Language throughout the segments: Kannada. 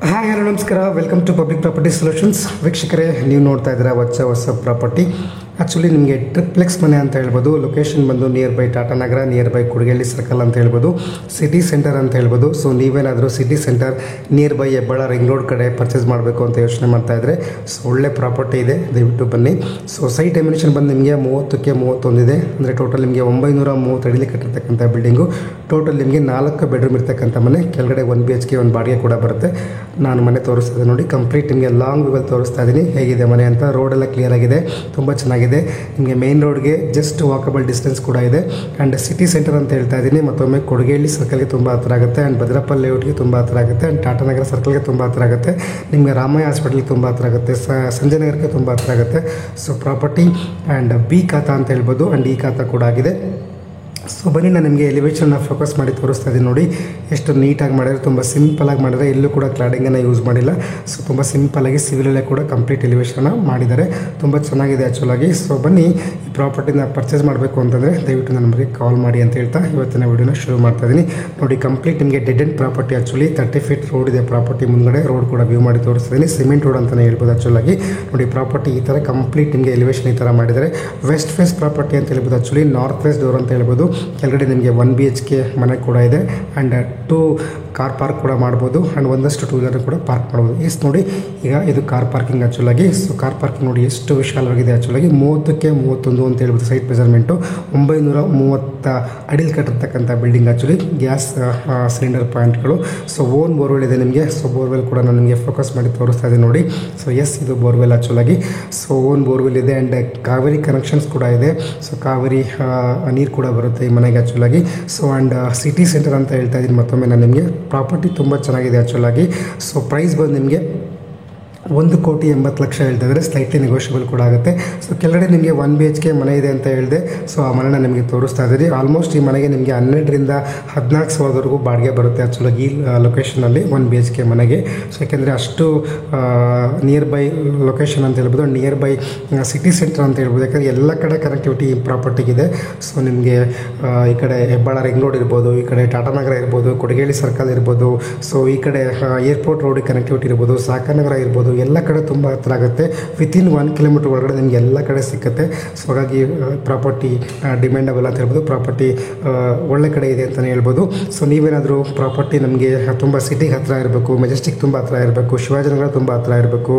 ಹಾಯ್ ಹಲೋ ನಮಸ್ಕಾರ, welcome to public property solutions. ವೀಕ್ಷಕರೇ, ನೀವು ನೋಡ್ತಾ ಇದ್ದೀರಾ ಹೊಸ ಪ್ರಾಪರ್ಟಿ. ಆ್ಯಕ್ಚುಲಿ ನಿಮಗೆ ಟ್ರಿಪ್ಲೆಕ್ಸ್ ಮನೆ ಅಂತ ಹೇಳ್ಬೋದು. ಲೊಕೇಶನ್ ಬಂದು nearby Tatanagar, nearby ಕುಡಗೇಳಿ ಸರ್ಕಲ್ ಅಂತ ಹೇಳ್ಬೋದು, ಸಿಟಿ ಸೆಂಟರ್ ಅಂತ ಹೇಳ್ಬೋದು. ಸೊ ನೀವೇನಾದರೂ city centre nearby Hebbal ring road ಕಡೆ ಪರ್ಚೇಸ್ ಮಾಡಬೇಕು ಅಂತ ಯೋಚನೆ ಮಾಡ್ತಾ ಇದ್ದರೆ ಸೊ ಒಳ್ಳೆ ಪ್ರಾಪರ್ಟಿ ಇದೆ, ದಯವಿಟ್ಟು ಬನ್ನಿ. ಸೊ ಸೈಟ್ ಡೈಮೆನ್ಷನ್ ಬಂದು ನಿಮಗೆ 30ಕ್ಕೆ 31 ಇದೆ. ಅಂದರೆ ಟೋಟಲ್ ನಿಮಗೆ 930 ಅಡಿಲಿ ಕಟ್ಟಿರ್ತಕ್ಕಂಥ ಬಿಲ್ಡಿಂಗು. ಟೋಟಲ್ ನಿಮಗೆ 4 ಬೆಡ್ರೂಮ್ ಇರ್ತಕ್ಕಂಥ ಮನೆ, ಕೆಳಗಡೆ 1 BHK ಒಂದು ಬಾಡಿಗೆ ಕೂಡ ಬರುತ್ತೆ. ನಾನು ಮನೆ ತೋರಿಸ್ತಾ ನೋಡಿ, ಕಂಪ್ಲೀಟ್ ನಿಮಗೆ ಲಾಂಗ್ ವ್ಯೂವಲ್ಲಿ ತೋರಿಸ್ತಾ ಇದ್ದೀನಿ ಹೇಗಿದೆ ಮನೆ ಅಂತ. ರೋಡೆಲ್ಲ ಕ್ಲಿಯರ್ ಆಗಿದೆ, ತುಂಬ ಚೆನ್ನಾಗಿದೆ. ನಿಮಗೆ ಮೇನ್ ರೋಡ್ಗೆ ಜಸ್ಟ್ ವಾಕಬಲ್ ಡಿಸ್ಟೆನ್ಸ್ ಕೂಡ ಇದೆ. ಆ್ಯಂಡ್ ಸಿಟಿ ಸೆಂಟರ್ ಅಂತ ಹೇಳ್ತಾ ಇದ್ದೀನಿ. ಮತ್ತೊಮ್ಮೆ ಕೊಡಗೇಳಿ ಸರ್ಕಲ್ಗೆ ತುಂಬ ಹತ್ತಿರ ಆಗುತ್ತೆ, ಆ್ಯಂಡ್ ಭದ್ರಪ್ಪ ಲೇಔಟ್ಗೆ ತುಂಬ ಹತ್ತಿರ ಆಗುತ್ತೆ, ಆ್ಯಂಡ್ ಟಾಟಾನಗರ ಸರ್ಕಲ್ಗೆ ತುಂಬ ಹತ್ತಿರ ಆಗುತ್ತೆ. ನಿಮಗೆ ರಾಮಯ್ಯ ಹಾಸ್ಪಿಟಲ್ಗೆ ತುಂಬ ಹತ್ತಿರ ಆಗುತ್ತೆ, ಸಂಜಯ್ ನಗರಕ್ಕೆ ತುಂಬ ಹತ್ತಿರ ಆಗುತ್ತೆ. ಸೊ ಪ್ರಾಪರ್ಟಿ ಆ್ಯಂಡ್ ಬಿ ಖಾತಾ ಅಂತ ಹೇಳ್ಬೋದು, ಆ್ಯಂಡ್ ಈ ಖಾತಾ ಕೂಡ ಆಗಿದೆ. ಸೊ ಬನ್ನಿ, ನಾನು ನಿಮಗೆ ಎಲಿವೇಷನ್ನ ಫೋಕಸ್ ಮಾಡಿ ತೋರಿಸ್ತಾ ಇದ್ದೀನಿ ನೋಡಿ. ಎಷ್ಟು ನೀಟಾಗಿ ಮಾಡಿದರೆ, ತುಂಬ ಸಿಂಪಲಾಗಿ ಮಾಡಿದರೆ, ಎಲ್ಲೂ ಕೂಡ ಕ್ಲಾಡಿಂಗನ್ನು ಯೂಸ್ ಮಾಡಿಲ್ಲ. ಸೊ ತುಂಬ ಸಿಂಪಲಾಗಿ ಸಿವಿಲಲ್ಲೇ ಕೂಡ ಕಂಪ್ಲೀಟ್ ಎಲಿವೇಷನ್ನ ಮಾಡಿದ್ದಾರೆ, ತುಂಬ ಚೆನ್ನಾಗಿದೆ ಆ್ಯಕ್ಚುಲಾಗಿ. ಸೊ ಬನ್ನಿ, ಈ ಪ್ರಾಪರ್ಟಿನ ಪರ್ಚೇಸ್ ಮಾಡಬೇಕು ಅಂತಂದರೆ ದಯವಿಟ್ಟು ನನ್ನ ನಂಬರ್ಗೆ ಕಾಲ್ ಮಾಡಿ ಅಂತ ಹೇಳ್ತಾ ಇವತ್ತಿನ ವೀಡಿಯೋನ ಶುರು ಮಾಡ್ತಾ ಇದ್ದೀನಿ ನೋಡಿ. ಕಂಪ್ಲೀಟ್ ನಿಮಗೆ dead end property. Actually 30 feet road ಇದೆ ಪ್ರಾಪರ್ಟಿ ಮುಂದ್ಗಡೆ. ರೋಡ್ ಕೂಡ ವ್ಯೂ ಮಾಡಿ ತೋರಿಸ್ತಿದ್ದೀನಿ, ಸಿಮೆಂಟ್ ರೋಡ್ ಅಂತಲೇ ಹೇಳ್ಬೋದು ಆ್ಯಕ್ಚುಲಾಗಿ. ನೋಡಿ ಪ್ರಾಪರ್ಟಿ ಈ ಥರ ಕಂಪ್ಲೀಟ್ ನಿಮಗೆ ಎಲಿವೇಷನ್ ಈ ಥರ ಮಾಡಿದ್ದಾರೆ. ವೆಸ್ಟ್ ಫೇಸ್ ಪ್ರಾಪರ್ಟಿ ಅಂತ ಹೇಳ್ಬೋದು, ಆ್ಯಕ್ಚುಲಿ ನಾರ್ತ್ ವೆಸ್ಟ್ ಡೋರ್ ಅಂತ ಹೇಳ್ಬೋದು. ಕೆಳಗಡೆ ನಿಮಗೆ 1 BHK ಮನೆ ಕೂಡ ಇದೆ, ಆ್ಯಂಡ್ 2 ಕಾರ್ ಪಾರ್ಕ್ ಕೂಡ ಮಾಡ್ಬೋದು, ಆ್ಯಂಡ್ ಒಂದಷ್ಟು 2 ವೀಲರ್ ಕೂಡ ಪಾರ್ಕ್ ಮಾಡ್ಬೋದು. ಎಷ್ಟು ನೋಡಿ, ಈಗ ಇದು ಕಾರ್ ಪಾರ್ಕಿಂಗ್ ಆ್ಯಕ್ಚುಲಾಗಿ. ಸೊ ಕಾರ್ ಪಾರ್ಕಿಂಗ್ ನೋಡಿ ಎಷ್ಟು ವಿಶಾಲವಾಗಿದೆ ಆ್ಯಕ್ಚುಲಾಗಿ. 30ಕ್ಕೆ 31 ಅಂತ ಹೇಳ್ಬೋದು ಸೈಟ್ ಮೆಜರ್ಮೆಂಟು. 930 ಅಡಿಲಿ ಕಟ್ಟಿರ್ತಕ್ಕಂಥ ಬಿಲ್ಡಿಂಗ್ ಆ್ಯಕ್ಚುಲಿ. ಗ್ಯಾಸ್ ಸಿಲಿಂಡರ್ ಪಾಯಿಂಟ್ಗಳು. ಸೊ ಓನ್ ಬೋರ್ವೆಲ್ ಇದೆ ನಿಮಗೆ. ಸೊ ಬೋರ್ವೆಲ್ ಕೂಡ ನಾನು ನಿಮಗೆ ಫೋಕಸ್ ಮಾಡಿ ತೋರಿಸ್ತಾ ಇದ್ದೀನಿ ನೋಡಿ. ಸೊ ಎಸ್, ಇದು ಬೋರ್ವೆಲ್ ಆ್ಯಕ್ಚುಲಾಗಿ. ಸೊ ಓನ್ ಬೋರ್ವೆಲ್ ಇದೆ, ಆ್ಯಂಡ್ ಕಾವೇರಿ ಕನೆಕ್ಷನ್ಸ್ ಕೂಡ ಇದೆ. ಸೊ ಕಾವೇರಿ ನೀರು ಕೂಡ ಬರುತ್ತೆ ಈ ಮನೆಗೆ ಆ್ಯಕ್ಚುಲಾಗಿ. ಸೊ ಆ್ಯಂಡ್ ಸಿಟಿ ಸೆಂಟರ್ ಅಂತ ಹೇಳ್ತಾ ಇದ್ದೀನಿ ಮತ್ತೊಮ್ಮೆ ನಾನು ನಿಮಗೆ. ಪ್ರಾಪರ್ಟಿ ತುಂಬ ಚೆನ್ನಾಗಿದೆ ಆ್ಯಕ್ಚುಲಾಗಿ. ಸೊ ಪ್ರೈಸ್ ಬಂದು ನಿಮಗೆ 1,80,00,000 ಹೇಳ್ತಾ ಇದ್ದಾರೆ, ಸ್ಲೈಟ್ಲಿ ನೆಗೋಷಿಯಬಲ್ ಕೂಡ ಆಗುತ್ತೆ. ಸೊ ಕೆಳಗಡೆ ನಿಮಗೆ 1 BHK ಮನೆ ಇದೆ ಅಂತ ಹೇಳಿದೆ. ಸೊ ಆ ಮನೆನ ನಿಮಗೆ ತೋರಿಸ್ತಾ ಇದ್ದೀರಿ. ಆಲ್ಮೋಸ್ಟ್ ಈ ಮನೆಗೆ ನಿಮಗೆ 12ರಿಂದ 14,000ವರೆಗೂ ಬಾಡಿಗೆ ಬರುತ್ತೆ ಆ್ಯಕ್ಚುಲಾಗಿ ಈ ಲೊಕೇಶನಲ್ಲಿ 1 BHK ಮನೆಗೆ. ಸೊ ಯಾಕೆಂದರೆ ಅಷ್ಟು ನಿಯರ್ ಬೈ ಲೊಕೇಶನ್ ಅಂತ ಹೇಳ್ಬೋದು, ನಿಯರ್ ಬೈ ಸಿಟಿ ಸೆಂಟರ್ ಅಂತ ಹೇಳ್ಬೋದು. ಯಾಕಂದರೆ ಎಲ್ಲ ಕಡೆ ಕನೆಕ್ಟಿವಿಟಿ ಈ ಪ್ರಾಪರ್ಟಿಗಿದೆ. ಸೊ ನಿಮಗೆ ಈ ಕಡೆ ಹೆಬ್ಬಾಳ ರಿಂಗ್ ರೋಡ್ ಇರ್ಬೋದು, ಈ ಕಡೆ ಟಾಟಾನಗರ ಇರ್ಬೋದು, ಕೊಡಗೇಳಿ ಸರ್ಕಲ್ ಇರ್ಬೋದು, ಸೊ ಈ ಕಡೆ ಏರ್ಪೋರ್ಟ್ ರೋಡಿಗೆ ಕನೆಕ್ಟಿವಿಟಿ ಇರ್ಬೋದು, ಸಾಕನಗರ ಇರ್ಬೋದು, ಎಲ್ಲ ಕಡೆ ತುಂಬ ಹತ್ತಿರ ಆಗುತ್ತೆ. ವಿತಿನ್ 1 ಕಿಲೋಮೀಟರ್ ಒಳಗಡೆ ನಿಮಗೆ ಎಲ್ಲ ಕಡೆ ಸಿಕ್ಕುತ್ತೆ. ಸೊ ಹಾಗಾಗಿ ಪ್ರಾಪರ್ಟಿ ಡಿಮ್ಯಾಂಡಬಲ್ ಅಂತ ಹೇಳ್ಬೋದು. ಪ್ರಾಪರ್ಟಿ ಒಳ್ಳೆ ಕಡೆ ಇದೆ ಅಂತಲೇ ಹೇಳ್ಬೋದು. ಸೊ ನೀವೇನಾದರೂ ಪ್ರಾಪರ್ಟಿ ನಮಗೆ ತುಂಬ ಸಿಟಿಗೆ ಹತ್ತಿರ ಇರಬೇಕು, ಮೆಜೆಸ್ಟಿಕ್ ತುಂಬ ಹತ್ತಿರ ಇರಬೇಕು, ಶಿವಾಜಿನಗರ ತುಂಬ ಹತ್ತಿರ ಇರಬೇಕು,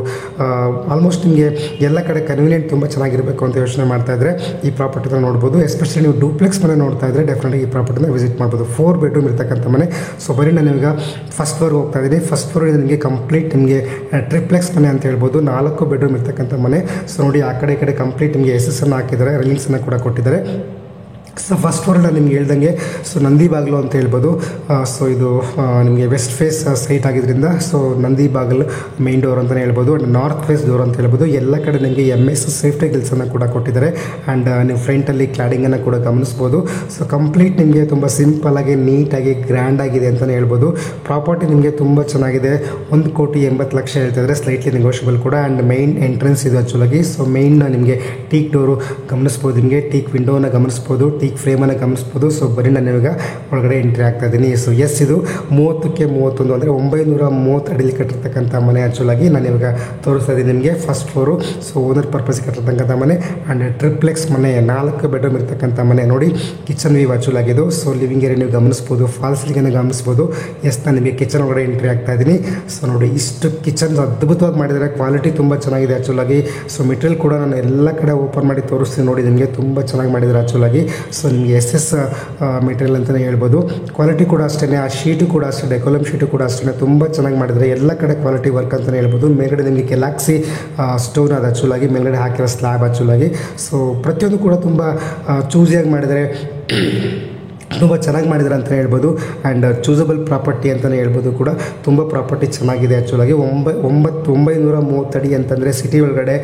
ಆಲ್ಮೋಸ್ಟ್ ನಿಮಗೆ ಎಲ್ಲ ಕಡೆ ಕನ್ವೀನಿಯೆಂಟ್ ತುಂಬ ಚೆನ್ನಾಗಿರಬೇಕು ಅಂತ ಯೋಚನೆ ಮಾಡ್ತಾ ಇದ್ದರೆ ಈ ಪ್ರಾಪರ್ಟಿನ ನೋಡ್ಬೋದು. ಎಸ್ಪೆಷಲಿ ನೀವು ಡೂಪ್ಲೆಕ್ಸ್ ಮನೆ ನೋಡ್ತಾ ಇದ್ದರೆ ಡೆಫಿನೆಟ್ಲಿ ಈ ಪ್ರಾಪರ್ಟಿನ ವಿಸಿಟ್ ಮಾಡ್ಬೋದು. 4 ಬೆಡ್ರೂಮ್ ಇರ್ತಕ್ಕಂಥ ಮನೆ. ಸೊ ಬರೀ ನಾನು ಈಗ ಫಸ್ಟ್ ಫ್ಲೋರ್ಗೆ ಹೋಗ್ತಾ ಇದ್ದೀನಿ. ಫಸ್ಟ್ ಫ್ಲೋರ್ ನಿಮಗೆ ಕಂಪ್ಲೀಟ್ ನಿಮಗೆ ಟ್ರಿಪ್ಲೆಕ್ಸ್ ಮನೆ ಅಂತ ಹೇಳ್ಬೋದು. 4 ಬೆಡ್ರೂಮ್ ಇರ್ತಕ್ಕಂಥ ಮನೆ. ಸೊ ನೋಡಿ, ಆ ಕಡೆ ಈ ಕಡೆ ಕಂಪ್ಲೀಟ್ ನಿಮಗೆ SS ಅನ್ನು ಹಾಕಿದ್ದಾರೆ, ರೈಲಿಂಗ್ಸನ್ನು ಕೂಡ ಕೊಟ್ಟಿದ್ದಾರೆ. ಸೊ ಫಸ್ಟ್ ಫ್ಲೋರ್ ನಿಮ್ಗೆ ಹೇಳ್ದಂಗೆ ಸೊ ನಂದಿ ಬಾಗಿಲು ಅಂತ ಹೇಳ್ಬೋದು. ಸೊ ಇದು ನಿಮಗೆ ವೆಸ್ಟ್ ಫೇಸ್ ಸೈಟ್ ಆಗಿದ್ದರಿಂದ ಸೊ ನಂದಿ ಬಾಗಿಲು ಮೇನ್ ಡೋರ್ ಅಂತಲೇ ಹೇಳ್ಬೋದು, ಆ್ಯಂಡ್ ನಾರ್ತ್ ಫೇಸ್ ಡೋರ್ ಅಂತ ಹೇಳ್ಬೋದು. ಎಲ್ಲ ಕಡೆ ನಿಮಗೆ MS ಸೇಫ್ಟಿ ಗಿಲ್ಸನ್ನು ಕೂಡ ಕೊಟ್ಟಿದ್ದಾರೆ, ಆ್ಯಂಡ್ ನೀವು ಫ್ರಂಟಲ್ಲಿ ಕ್ಲಾಡಿಂಗನ್ನು ಕೂಡ ಗಮನಿಸ್ಬೋದು. ಸೊ ಕಂಪ್ಲೀಟ್ ನಿಮಗೆ ತುಂಬ ಸಿಂಪಲಾಗಿ, ನೀಟಾಗಿ, ಗ್ರ್ಯಾಂಡ್ ಆಗಿದೆ ಅಂತಲೇ ಹೇಳ್ಬೋದು. ಪ್ರಾಪರ್ಟಿ ನಿಮಗೆ ತುಂಬ ಚೆನ್ನಾಗಿದೆ. 1,80,00,000 ಹೇಳ್ತಿದ್ರೆ, ಸ್ಲೈಟ್ಲಿ ನೆಗೋಷಿಯಬಲ್ ಕೂಡ. ಆ್ಯಂಡ್ ಮೈನ್ ಎಂಟ್ರೆನ್ಸ್ ಇದು ಆ್ಯಕ್ಚುಲಾಗಿ. ಸೊ ಮೈನ್ ನಿಮಗೆ ಟೀಕ್ ಡೋರು ಗಮನಿಸ್ಬೋದು, ನಿಮಗೆ ಟೀಕ್ ವಿಂಡೋನ ಗಮನಿಸ್ಬೋದು, ಟೀಕ್ ಫ್ರೇಮನ್ನು ಗಮನಿಸ್ಬೋದು. ಸೊ ಬರೀ ನಾನು ಇವಾಗ ಒಳಗಡೆ ಎಂಟ್ರಿ ಆಗ್ತಾ ಇದ್ದೀನಿ. ಸೊ ಎಸ್, ಇದು 30ಕ್ಕೆ 31 ಅಂದರೆ 930 ಅಡಿಲಿ ಕಟ್ಟಿರ್ತಕ್ಕಂಥ ಮನೆ ಆ್ಯಕ್ಚುಲಾಗಿ ನಾನು ಇವಾಗ ತೋರಿಸ್ತಾ ಇದ್ದೀನಿ ನಿಮಗೆ. First floor. So owner purpose ಕಟ್ಟಿರ್ತಕ್ಕಂಥ ಮನೆ, ಆ್ಯಂಡ್ ಟ್ರಿಪ್ಲೆಕ್ಸ್ ಮನೆ, 4 ಬೆಡ್ರೂಮ್ ಇರ್ತಕ್ಕಂಥ ಮನೆ. ನೋಡಿ ಕಿಚನ್ ವ್ಯೂ ಆ್ಯಕ್ಚುಲಾಗಿದ್ದು. ಸೊ ಲಿವಿಂಗ್ ಏರಿಯಾ ನೀವು ಗಮನಿಸ್ಬೋದು, ಫಾಲ್ ಸೀಲಿಂಗನ್ನು ಗಮನಿಸ್ಬೋದು. ಎಸ್, ನಾನು ನಿಮಗೆ ಕಿಚನ್ ಒಳಗಡೆ ಎಂಟ್ರಿ ಆಗ್ತಾ ಇದ್ದೀನಿ. ಸೊ ನೋಡಿ, ಇಷ್ಟು ಕಿಚನ್ ಅದ್ಭುತವಾಗಿ ಮಾಡಿದ್ದಾರೆ, ಕ್ವಾಲಿಟಿ ತುಂಬ ಚೆನ್ನಾಗಿದೆ ಆ್ಯಕ್ಚುಲಾಗಿ. ಸೊ ಮೆಟೀರಿಯಲ್ ಕೂಡ ನಾನು ಎಲ್ಲ ಕಡೆ ಓಪನ್ ಮಾಡಿ ತೋರಿಸ್ತೀನಿ ನೋಡಿ, ನಿಮಗೆ ತುಂಬ ಚೆನ್ನಾಗಿ ಮಾಡಿದ್ದಾರೆ ಆ್ಯಕ್ಚುಲಾಗಿ. ಸೊ ನಿಮಗೆ SS ಮೆಟೀರಿಯಲ್ ಅಂತಲೇ ಹೇಳ್ಬೋದು. ಕ್ವಾಲಿಟಿ ಕೂಡ ಅಷ್ಟೇ, ಆ ಶೀಟು ಕೂಡ ಅಷ್ಟೇ, ಡೆಕೋಲಮ್ ಶೀಟು ಕೂಡ ಅಷ್ಟೇ ತುಂಬ ಚೆನ್ನಾಗಿ ಮಾಡಿದ್ದಾರೆ. ಎಲ್ಲ ಕಡೆ ಕ್ವಾಲಿಟಿ ವರ್ಕ್ ಅಂತಲೇ ಹೇಳ್ಬೋದು. ಮೇಲ್ಗಡೆ ನಿಮಗೆ ಕೆಲಾಕ್ಸಿ ಸ್ಟೋನ್ ಅದು ಆ್ಯಕ್ಚುಲಾಗಿ ಮೇಲ್ಗಡೆ ಹಾಕಿರೋ ಸ್ಲ್ಯಾಬ್ ಆ್ಯಕ್ಚುಲಾಗಿ. ಸೊ ಪ್ರತಿಯೊಂದು ಕೂಡ ತುಂಬ ಚೂಸಿಯಾಗಿ ಮಾಡಿದ್ದಾರೆ, ತುಂಬ ಚೆನ್ನಾಗಿ ಮಾಡಿದ್ದಾರೆ ಅಂತಲೇ ಹೇಳ್ಬೋದು. ಆ್ಯಂಡ್ ಚೂಸಬಲ್ ಪ್ರಾಪರ್ಟಿ ಅಂತಲೇ ಹೇಳ್ಬೋದು ಕೂಡ. ತುಂಬ ಪ್ರಾಪರ್ಟಿ ಚೆನ್ನಾಗಿದೆ ಆ್ಯಕ್ಚುಲಾಗಿ. 930 ಅಡಿ ಅಂತಂದರೆ ಸಿಟಿ ಒಳಗಡೆ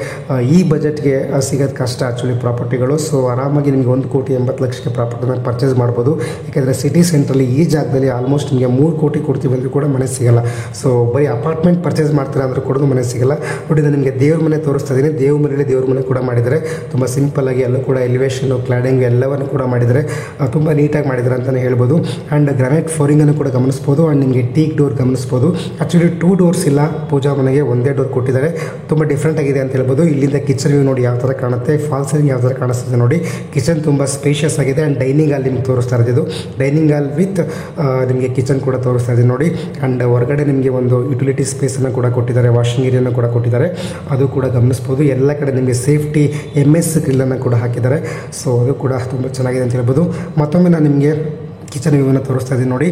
ಈ ಬಜೆಟ್ಗೆ ಸಿಗೋದು ಕಷ್ಟ ಆ್ಯಕ್ಚುಲಿ ಪ್ರಾಪರ್ಟಿಗಳು. ಸೊ ಆರಾಮಾಗಿ ನಿಮಗೆ 1,80,00,000 ಪ್ರಾಪರ್ಟಿನ ಪರ್ಚೇಸ್ ಮಾಡ್ಬೋದು. ಯಾಕೆಂದರೆ ಸಿಟಿ ಸೆಂಟ್ರಲ್ಲಿ ಈ ಜಾಗದಲ್ಲಿ ಆಲ್ಮೋಸ್ಟ್ ನಿಮಗೆ 3 ಕೋಟಿ ಕೊಡ್ತೀವಿ ಅಂದರೂ ಕೂಡ ಮನೆ ಸಿಗೋಲ್ಲ. ಸೊ ಬರೀ ಅಪಾರ್ಟ್ಮೆಂಟ್ ಪರ್ಚೇಸ್ ಮಾಡ್ತೀರಾ ಅಂದರೂ ಕೂಡ ಮನೆ ಸಿಗೋಲ್ಲ. ನೋಡಿ, ನಾನು ನಿಮಗೆ ದೇವ್ರ ಮನೆ ತೋರಿಸ್ತಾ ಇದ್ದೀನಿ. ದೇವ್ರ ಮನೆಯಲ್ಲಿ ದೇವ್ರ ಮನೆ ಕೂಡ ಮಾಡಿದ್ದಾರೆ. ತುಂಬ ಸಿಂಪಲ್ಲಾಗಿ ಎಲ್ಲೂ ಕೂಡ ಎಲಿವೇಷನು, ಕ್ಲಾಡಿಂಗ್ ಎಲ್ಲವನ್ನು ಕೂಡ ಮಾಡಿದ್ದಾರೆ. ತುಂಬ ನೀಟಾಗಿ ಮಾಡಿದ್ದಾರೆ ಅಂತಲೇ ಹೇಳ್ಬೋದು. ಆ್ಯಂಡ್ ಗ್ರಾನೈಟ್ ಫ್ಲೋರಿಂಗನ್ನು ಕೂಡ ಗಮನಿಸ್ಬೋದು. ಆ್ಯಂಡ್ ನಿಮಗೆ ಟೀಕ್ ಡೋರ್ ಗಮನಿಸ್ಬೋದು. ಆ್ಯಕ್ಚುಲಿ 2 ಡೋರ್ಸ್ ಇಲ್ಲ ಪೂಜಾ ಮನೆಗೆ, ಒಂದೇ ಡೋರ್ ಕೊಟ್ಟಿದ್ದಾರೆ. ತುಂಬ ಡಿಫ್ರೆಂಟ್ ಆಗಿದೆ ಅಂತ ಹೇಳ್ಬೋದು. ಇಲ್ಲಿಂದ ಕಿಚನ್ ವ್ಯೂ ನೋಡಿ ಯಾವ ಥರ ಕಾಣುತ್ತೆ, ಫಾಲ್ ಸೀಲಿಂಗ್ ಯಾವ ಥರ ಕಾಣಿಸ್ತಿದೆ ನೋಡಿ. ಕಿಚನ್ ತುಂಬ ಸ್ಪೇಷಿಯಸ್ ಆಗಿದೆ. ಆ್ಯಂಡ್ ಡೈನಿಂಗ್ ಹಾಲ್ ನಿಮ್ಗೆ ತೋರಿಸ್ತಾ ಇರೋದು. ಡೈನಿಂಗ್ ಹಾಲ್ ವಿತ್ ನಿಮಗೆ ಕಿಚನ್ ಕೂಡ ತೋರಿಸ್ತಾ ಇದೆ ನೋಡಿ. ಆ್ಯಂಡ್ ಹೊರಗಡೆ ನಿಮಗೆ ಒಂದು ಯುಟಿಲಿಟಿ ಸ್ಪೇಸನ್ನು ಕೂಡ ಕೊಟ್ಟಿದ್ದಾರೆ, ವಾಷಿಂಗ್ ಏರಿಯಾನ ಕೂಡ ಕೊಟ್ಟಿದ್ದಾರೆ, ಅದು ಕೂಡ ಗಮನಿಸ್ಬೋದು. ಎಲ್ಲ ಕಡೆ ನಿಮಗೆ ಸೇಫ್ಟಿ MS ಗ್ರಿಲ್ಲನ್ನು ಕೂಡ ಹಾಕಿದ್ದಾರೆ. ಸೊ ಅದು ಕೂಡ ತುಂಬ ಚೆನ್ನಾಗಿದೆ ಅಂತ ಹೇಳ್ಬೋದು. ಮತ್ತೊಮ್ಮೆ ನಾನು ನಿಮಗೆ ಕಿಚನ್ ವ್ಯೂವನ್ನು ತೋರಿಸ್ತಾ ಇದ್ದೀನಿ ನೋಡಿ.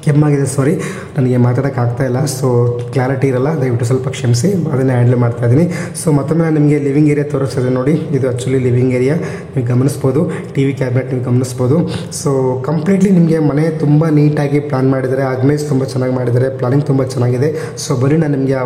ಕೆಮ್ಮಾಗಿದೆ, ಸಾರಿ, ನನಗೆ ಮಾತಾಡೋಕ್ಕಾಗ್ತಾಯಿಲ್ಲ. ಸೊ ಕ್ಲಾರಿಟಿ ಇರಲ್ಲ, ದಯವಿಟ್ಟು ಸ್ವಲ್ಪ ಕ್ಷಮಿಸಿ, ಅದನ್ನೇ ಹ್ಯಾಂಡಲ್ ಮಾಡ್ತಾಯಿದ್ದೀನಿ. ಸೊ ಮತ್ತೊಮ್ಮೆ ನಾನು ನಿಮಗೆ ಲಿವಿಂಗ್ ಏರಿಯಾ ತೋರಿಸ್ತಿದೆ ನೋಡಿ. ಇದು ಆ್ಯಕ್ಚುಲಿ ಲಿವಿಂಗ್ ಏರಿಯಾ ನೀವು ಗಮನಿಸ್ಬೋದು. TV ಕ್ಯಾಬಿನೆಟ್ ನೀವು ಗಮನಿಸ್ಬೋದು. ಸೊ ಕಂಪ್ಲೀಟ್ಲಿ ನಿಮಗೆ ಮನೆ ತುಂಬ ನೀಟಾಗಿ ಪ್ಲಾನ್ ಮಾಡಿದ್ದಾರೆ. ಆರ್ಗನೈಸ್ ತುಂಬ ಚೆನ್ನಾಗಿ ಮಾಡಿದ್ದಾರೆ. ಪ್ಲಾನಿಂಗ್ ತುಂಬ ಚೆನ್ನಾಗಿದೆ. ಸೊ ಬನ್ನಿ ನಾನು ನಿಮಗೆ